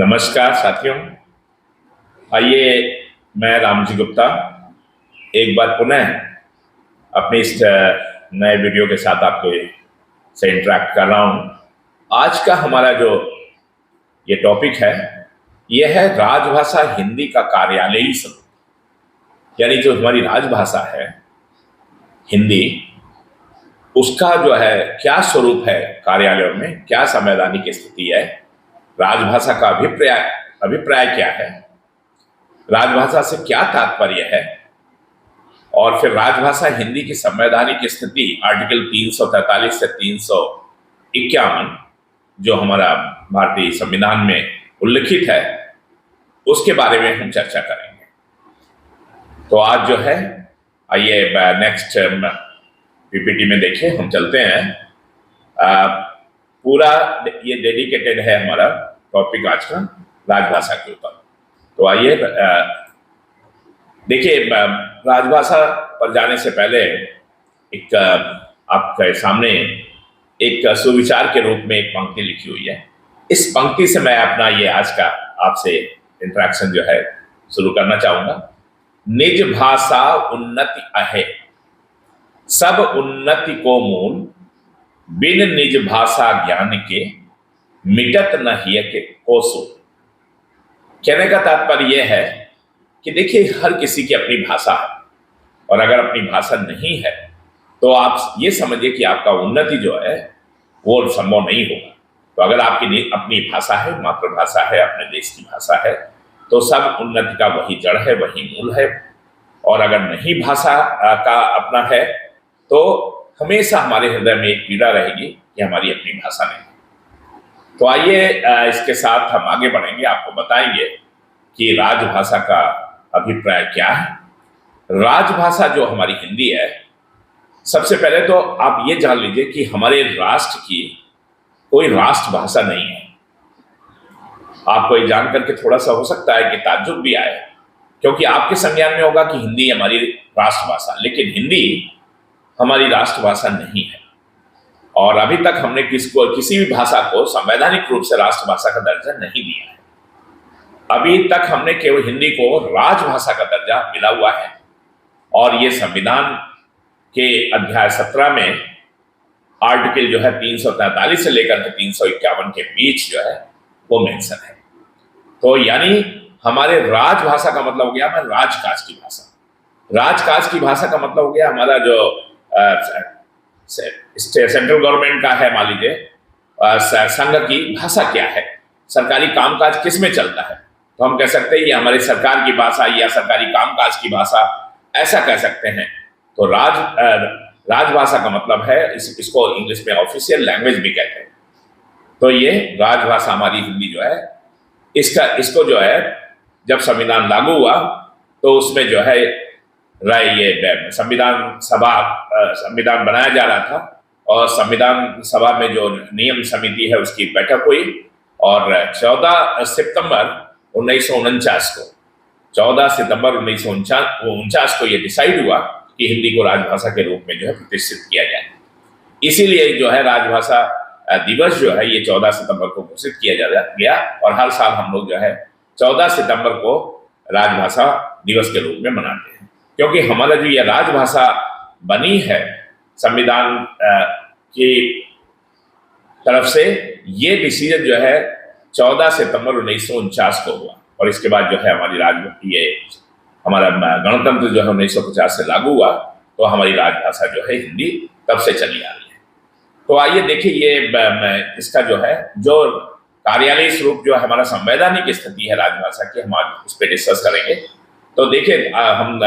नमस्कार साथियों। आइए, मैं रामजी गुप्ता एक बार पुनः अपने इस नए वीडियो के साथ आपके से इंटरेक्ट कर रहा हूं। आज का हमारा जो ये टॉपिक है, ये है राजभाषा हिंदी का कार्यालयी स्वरूप। यानी जो हमारी राजभाषा है हिंदी, उसका जो है क्या स्वरूप है कार्यालयों में, क्या संवैधानिक स्थिति है, राजभाषा का अभिप्राय क्या है, राजभाषा से क्या तात्पर्य है, और फिर राजभाषा हिंदी की संवैधानिक स्थिति आर्टिकल 343 से 351 जो हमारा भारतीय संविधान में उल्लिखित है, उसके बारे में हम चर्चा करेंगे। तो आज जो है, आइए नेक्स्ट पीपीटी में देखिए, हम चलते हैं। पूरा ये डेडिकेटेड है हमारा टॉपिक आज का राजभाषा के ऊपर। तो आइए देखिए, राजभाषा पर जाने से पहले एक आपके सामने एक सुविचार के रूप में एक पंक्ति लिखी हुई है। इस पंक्ति से मैं अपना ये आज का आपसे इंटरेक्शन जो है शुरू करना चाहूंगा। निज भाषा उन्नति अहे, सब उन्नति को मूल, बिन निज भाषा ज्ञान के, मिटत न हिय के कोसो। कहने का तात्पर्य यह है कि देखिए, हर किसी की अपनी भाषा है, और अगर अपनी भाषा नहीं है तो आप ये समझिए कि आपका उन्नति जो है वो संभव नहीं होगा। तो अगर आपकी अपनी भाषा है, मातृभाषा है, अपने देश की भाषा है, तो सब उन्नति का वही जड़ है, वही मूल है। और अगर नहीं भाषा का अपना है तो हमेशा हमारे हृदय में एक पीड़ा रहेगी कि हमारी अपनी भाषा नहीं। तो आइए इसके साथ हम आगे बढ़ेंगे, आपको बताएंगे कि राजभाषा का अभिप्राय क्या है। राजभाषा जो हमारी हिंदी है, सबसे पहले तो आप ये जान लीजिए कि हमारे राष्ट्र की कोई राष्ट्रभाषा नहीं है। आपको ये जान करके थोड़ा सा हो सकता है कि ताज्जुब भी आए, क्योंकि आपके संज्ञान में होगा कि हिंदी हमारी राष्ट्रभाषा, लेकिन हिंदी हमारी राष्ट्रभाषा नहीं है। और अभी तक हमने किसी भी भाषा को संवैधानिक रूप से राष्ट्रभाषा का दर्जा नहीं दिया है। अभी तक हमने केवल हिंदी को राजभाषा का दर्जा मिला हुआ है, और ये संविधान के अध्याय 17 में आर्टिकल जो है 343 से लेकर के 351 के बीच जो है वो मेंशन है। तो यानी हमारे राजभाषा का मतलब हो गया हमारे राजकाज की भाषा। राजकाज की भाषा का मतलब हो गया हमारा जो सेंट्रल गवर्नमेंट का है, मान लीजिए संघ की भाषा क्या है, सरकारी कामकाज किस में चलता है, तो हम कह सकते हैं ये हमारी सरकार की भाषा या सरकारी कामकाज की भाषा, ऐसा कह सकते हैं। तो राजभाषा का मतलब है, इसको इंग्लिश में ऑफिशियल लैंग्वेज भी कहते हैं। तो ये राजभाषा हमारी हिंदी जो है, इसको जो है जब संविधान लागू हुआ तो उसमें जो है ये संविधान बनाया जा रहा था, और संविधान सभा में जो नियम समिति है उसकी बैठक हुई, और 14 सितंबर 1949 को ये डिसाइड हुआ कि हिंदी को राजभाषा के रूप में जो है प्रतिष्ठित किया जाए। इसीलिए जो है राजभाषा दिवस जो है ये 14 सितंबर को घोषित किया गया, और हर साल हम लोग जो है 14 सितंबर को राजभाषा दिवस के रूप में मनाते हैं। क्योंकि हमारा जो ये राजभाषा बनी है संविधान की तरफ से, ये डिसीजन जो है 14 सितंबर 1949 को हुआ, और इसके बाद जो है हमारा गणतंत्र जो है 1950 से लागू हुआ, तो हमारी राजभाषा जो है हिंदी तब से चली आ रही है। तो आइए देखिए, ये इसका जो है जो कार्यालयी स्वरूप जो हमारा संवैधानिक स्थिति है राजभाषा की, हम आज उस पर डिस्कस करेंगे। तो देखिए, हम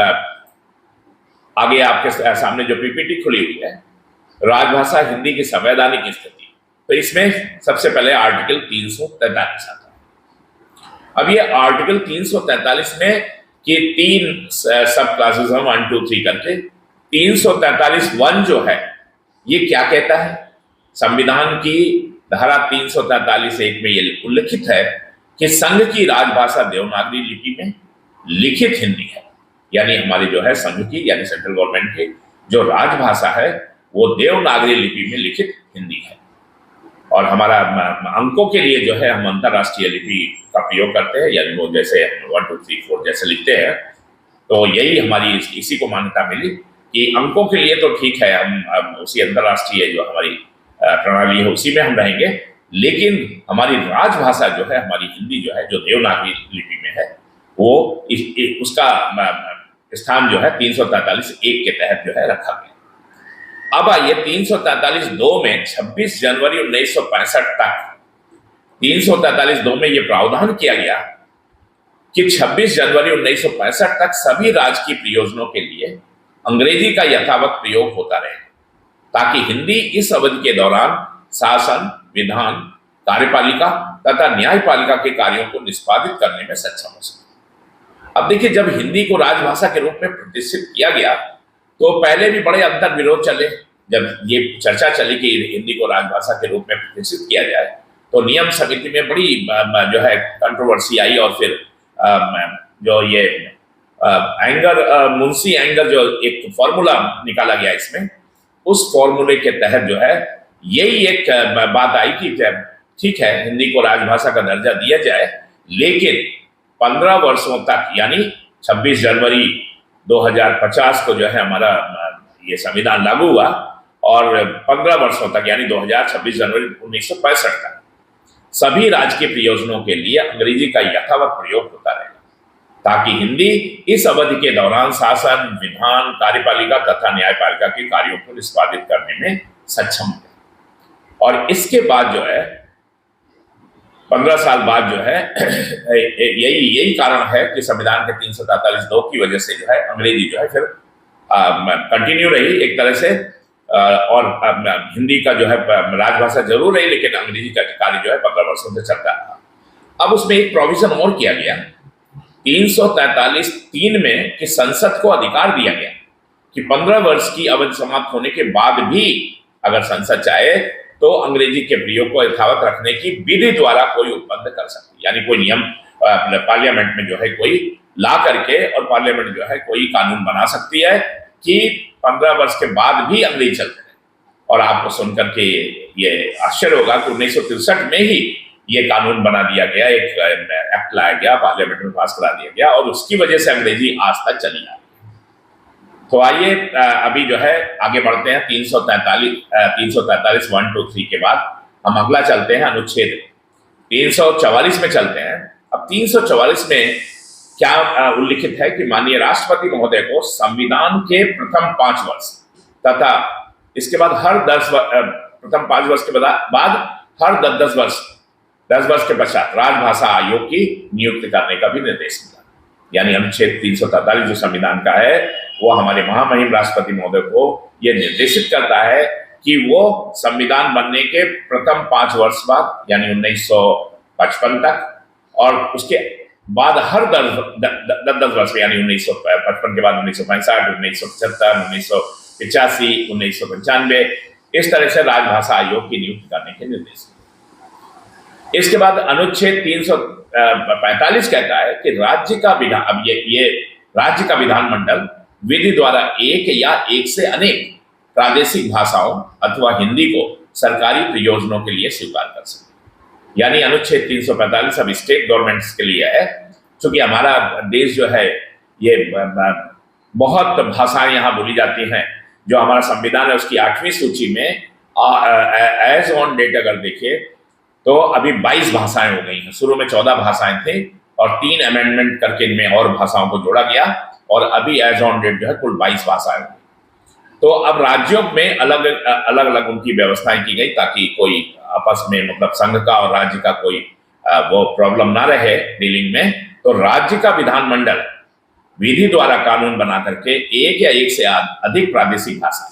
आगे आपके सामने जो पीपीटी खुली हुई है, राजभाषा हिंदी की संवैधानिक स्थिति, तो इसमें सबसे पहले आर्टिकल 343 आता है। अब ये आर्टिकल 343 में कि 3 सब क्लासेस हैं 1, 2, 3 करके, 343(1) जो है ये क्या कहता है? संविधान की धारा 343(1) में ये उल्लिखित है कि संघ की राजभाषा देवनागरी लिपि में लिखित हिंदी है। यानी हमारी जो है संघ की, यानी सेंट्रल गवर्नमेंट की जो राजभाषा है वो देवनागरी लिपि में लिखित हिंदी है। और हमारा अंकों के लिए जो है हम अंतर्राष्ट्रीय लिपि का प्रयोग करते हैं, यानी वो जैसे 1 2 3 4 जैसे लिखते हैं। तो यही हमारी इसी को मान्यता मिली कि अंकों के लिए तो ठीक है, हम उसी अंतर्राष्ट्रीय जो हमारी प्रणाली है उसी में हम रहेंगे, लेकिन हमारी राजभाषा जो है, हमारी हिंदी जो है, जो देवनागरी लिपि में है, वो उसका स्थान जो है 343(1) के तहत जो है रखा गया। अब आइए 343(2) में 26 जनवरी 1965 तक 343(2) में यह प्रावधान किया गया कि 26 जनवरी 1965 तक सभी राजकीय प्रयोजनों के लिए अंग्रेजी का यथावत प्रयोग होता रहे, ताकि हिंदी इस अवधि के दौरान शासन, विधान, कार्यपालिका तथा न्यायपालिका के कार्यों को निष्पादित करने में सक्षम हो सके। अब देखिए, जब हिंदी को राजभाषा के रूप में प्रतिष्ठित किया गया तो पहले भी बड़े अंतर विरोध चले। जब ये चर्चा चली कि हिंदी को राजभाषा के रूप में प्रतिष्ठित किया जाए, तो नियम समिति में बड़ी जो है कंट्रोवर्सी आई, और फिर जो ये मुंशी एंगर जो एक फॉर्मूला निकाला गया इसमें, उस फॉर्मूले के तहत जो है यही एक बात आई कि ठीक है, हिंदी को राजभाषा का दर्जा दिया जाए, लेकिन 15 वर्षों तक, यानी 26 जनवरी 2050 को जो है हमारा ये संविधान लागू हुआ, और 15 वर्षों तक यानी 26 जनवरी 1965 तक सभी राजकीय प्रयोजनों के लिए अंग्रेजी का यथावत प्रयोग होता रहेगा, ताकि हिंदी इस अवधि के दौरान शासन, विधान, कार्यपालिका तथा न्यायपालिका के कार्यों को निष्पादित करने में सक्षम हो। और इसके बाद जो है 15 साल बाद जो है यही कारण है कि संविधान के 343(2) की वजह से जो है अंग्रेजी जो है फिर कंटिन्यू रही एक तरह से, और हिंदी का जो है राजभाषा जरूर रही, लेकिन अंग्रेजी का कार्य जो है 15 वर्षों से चलता रहा। अब उसमें एक प्रोविजन और किया गया 343(3) में कि संसद को अधिकार दिया गया कि 15 वर्ष की अवधि समाप्त होने के बाद भी अगर संसद चाहे तो अंग्रेजी के प्रयोग को यथावत रखने की विधि द्वारा कोई उत्पन्न कर सकती, यानी कोई नियम पार्लियामेंट में जो है कोई ला करके, और पार्लियामेंट जो है कोई कानून बना सकती है कि 15 वर्ष के बाद भी अंग्रेजी चलते रहे। और आपको सुनकर के ये आश्चर्य होगा कि 1963 में ही ये कानून बना दिया गया, एक एक्ट लाया गया, पार्लियामेंट में पास करा दिया गया, और उसकी वजह से अंग्रेजी आज तक चली आ रही है। तो आइए अभी जो है आगे बढ़ते हैं 343 1 2 3 के बाद हम अगला चलते हैं अनुच्छेद 344 में चलते हैं। अब 344 में क्या उल्लिखित है कि माननीय राष्ट्रपति महोदय को संविधान के प्रथम 5 वर्ष तथा इसके बाद हर प्रथम 5 वर्ष के बाद हर 10 वर्ष के पश्चात राजभाषा आयोग की नियुक्ति करने का भी निर्देश मिला। यानी अनुच्छेद 343 जो संविधान का है, वो हमारे महामहिम राष्ट्रपति महोदय को यह निर्देशित करता है कि वो संविधान बनने के प्रथम 5 वर्ष बाद, यानी 1955 तक, और उसके बाद हर 10 वर्ष, यानी 1955 के बाद 1965, 1975, 1985, 1995, इस तरह से राजभाषा आयोग की नियुक्ति करने के निर्देश। इसके बाद अनुच्छेद 345 कहता है कि राज्य का विधान, अब ये राज्य का विधानमंडल विधि द्वारा एक या एक से अनेक प्रादेशिक भाषाओं अथवा हिंदी को सरकारी प्रयोजनों के लिए स्वीकार कर सकते। यानी अनुच्छेद 345 अब स्टेट गवर्नमेंट्स के लिए है, क्योंकि हमारा देश जो है ये बहुत भाषाएं यहाँ बोली जाती हैं। जो हमारा संविधान है उसकी 8वीं सूची में एज ऑन डेट अगर देखिए तो अभी 22 भाषाएं हो गई हैं। शुरू में 14 भाषाएं थी और 3 अमेंडमेंट करके इनमें और भाषाओं को जोड़ा गया, और अभी एज ऑन डेट जो है कुल 22 भाषाएं हो गई। तो अब राज्यों में अलग अलग उनकी व्यवस्थाएं की गई, ताकि कोई आपस में मतलब संघ का और राज्य का कोई वो प्रॉब्लम ना रहे डीलिंग में। तो राज्य का विधानमंडल विधि द्वारा कानून बना करके एक या एक से अधिक प्रादेशिक भाषा,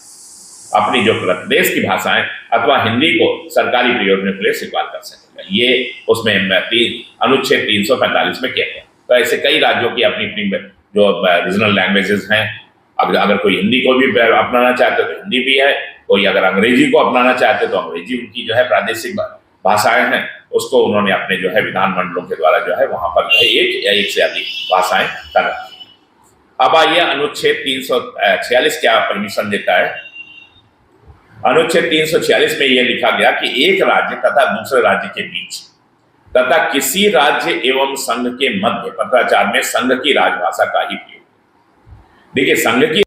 अपनी जो प्रदेश की भाषाएं अथवा हिंदी को सरकारी प्रयोजनों के लिए स्वीकार कर सकेगा। ये उसमें अनुच्छेद 345 में किया गया। तो ऐसे कई राज्यों की अपनी अपनी जो रीजनल लैंग्वेजेस हैं, अगर कोई हिंदी को भी अपनाना चाहते तो हिंदी भी है, कोई अगर अंग्रेजी को अपनाना चाहते तो अंग्रेजी उनकी जो है प्रादेशिक भाषाएं हैं, उसको उन्होंने अपने जो है विधानमंडलों के द्वारा जो है वहां पर जो है एक या एक से अधिक भाषाएं कर रखी। अब आइए अनुच्छेद 346 क्या परमिशन देता है अनुच्छेद 346 में यह लिखा गया कि एक राज्य तथा दूसरे राज्य के बीच तथा किसी राज्य एवं संघ के मध्य पत्राचार में संघ की राजभाषा का ही प्रयोग। देखिए, संघ की